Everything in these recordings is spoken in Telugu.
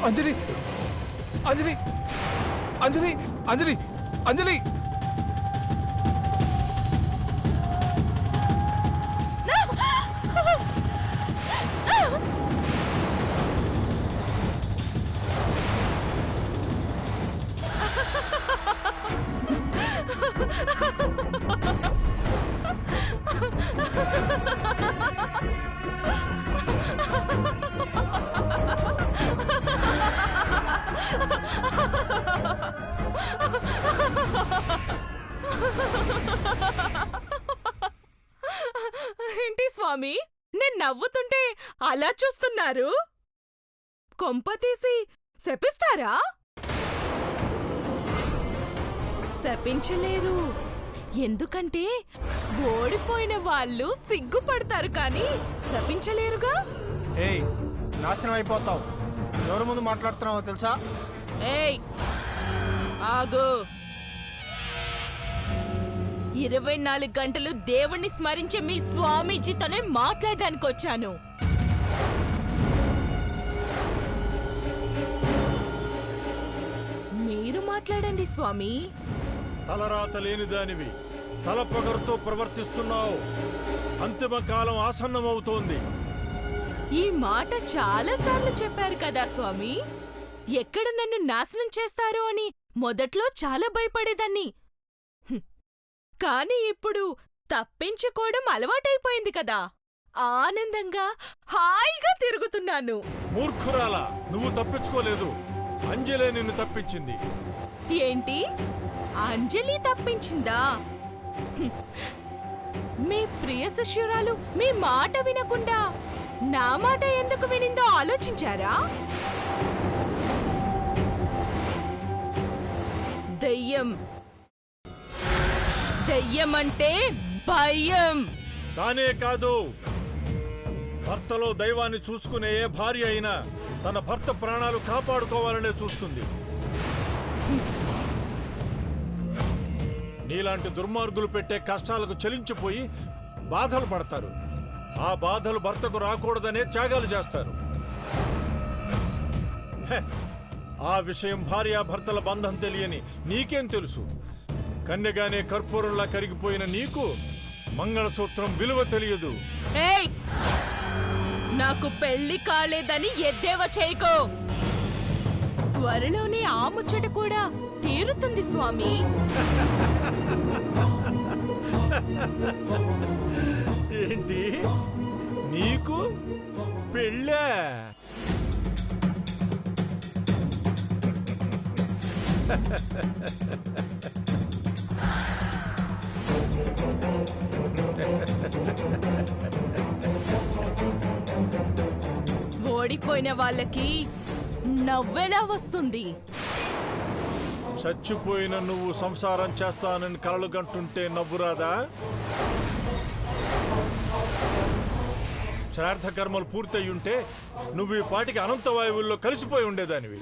అంజలి అంజలి అంజలి అంజలి అంజలి ఏంటి స్వామి, నేను నవ్వుతుంటే అలా చూస్తున్నారు? కొంప తీసి శపిస్తారా? శపించలేరు, ఎందుకంటే ఓడిపోయిన వాళ్ళు సిగ్గుపడతారు కానీ శపించలేరుగా. ఏయ్, నాశనం అయిపోతావు. ఎవరి ముందు మాట్లాడుతున్నావో తెలుసా? ఏయ్ ఆగు. 24 గంటలు దేవుణ్ణి స్మరించే మీ స్వామీజీతోనే మాట్లాడడానికి వచ్చాను. మీరు మాట్లాడండి స్వామి. తలరాత లేని దానివి, తలపొగరుతో ప్రవర్తిస్తున్నావు. అంతిమ కాలం ఆసన్నమవుతోంది. ఈ మాట చాలాసార్లు చెప్పారు కదా స్వామి. ఎక్కడ నన్ను నాశనం చేస్తారో అని మొదట్లో చాలా భయపడేదాన్ని. కాని ఇప్పుడు తప్పించుకోవడం అలవాటైపోయింది కదా. ఆనందంగా హాయిగా తిరుగుతున్నాను. మూర్ఖురాలా, నువ్వు తప్పించుకోలేదు. అంజలే నిన్ను తప్పించింది. ఏంటి, అంజలి తప్పించిందా? మీ ప్రియ శిష్యురాలు మీ మాట వినకుండా నా మాట ఎందుకు వినిందో ఆలోచించారా? దయ్యం, దయ్యమంటే భయం. తానే కాదు, భర్తలో దైవాన్ని చూసుకునే ఏ భార్య అయినా తన భర్త ప్రాణాలు కాపాడుకోవాలనే చూస్తుంది. నీలాంటి దుర్మార్గులు పెట్టే కష్టాలకు చలించిపోయి బాధలు పడతారు. ఆ బాధలు భర్తకు రాకూడదనే త్యాగాలు చేస్తారు. ఆ విషయం భార్యాభర్తల బంధం తెలియని నీకేం తెలుసు? కన్యగానే కర్పూరంలా కరిగిపోయిన నీకు మంగళసూత్రం విలువ తెలియదు. ఏయ్, నాకు పెళ్లి కాలేదని ఎద్దేవా చేయకో. త్వరలోనే ఆ ముచ్చట కూడా తీరుతుంది స్వామి. ఏంటి, నీకు పెళ్ళా? ఓడిపోయిన వాళ్ళకి నవ్వెలా వస్తుంది? చచ్చిపోయిన నువ్వు సంసారం చేస్తానని కలలు కంటుంటే నవ్వురాదా? శ్రార్థ కర్మలు పూర్తయ్యుంటే నువ్వు ఈ పాటికి అనంత వాయువుల్లో కలిసిపోయి ఉండేదానివి.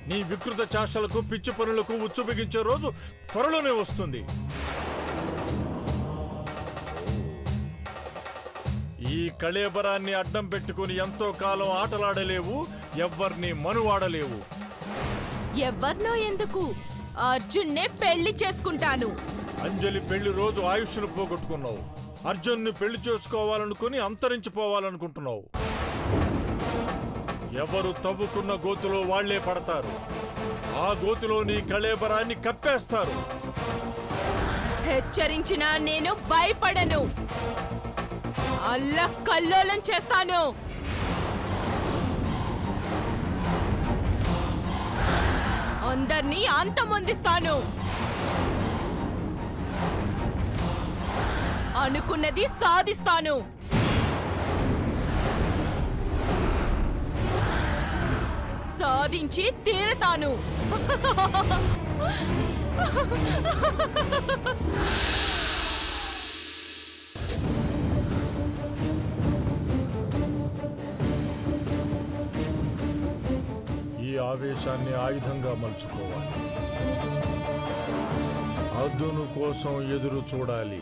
నీ వికృత చాష్టలకు, పిచ్చి పనులకు ఉచ్చు బిగించే రోజు త్వరలోనే వస్తుంది. ఈ కళేబరాన్ని అడ్డం పెట్టుకుని ఎంతో కాలం ఆటలాడలేవు, ఎవ్వర్ని మనువాడలేవు. ఎవ్వర్నో ఎందుకు, అర్జున్నే పెళ్లి చేసుకుంటాను. అంజలి పెళ్లి రోజు ఆయుష్ను పోగొట్టుకున్నావు. అర్జున్ని పెళ్లి చేసుకోవాలనుకుని అంతరించిపోవాలనుకుంటున్నావు. ఎవరు తవ్వుకున్న గోతులో వాళ్లే పడతారు. ఆ గోతులో నీ కళేబరాన్ని కప్పేస్తారు. హెచ్చరించినా నేను భయపడను. అల్లకల్లోలం చేస్తాను. అందర్నీ అంతమొందిస్తాను. అనుకున్నది సాధిస్తాను. సాధించి తీరతాను. ఈ ఆవేశాన్ని ఆయుధంగా మలుచుకోవాలి. అర్జును కోసం ఎదురు చూడాలి.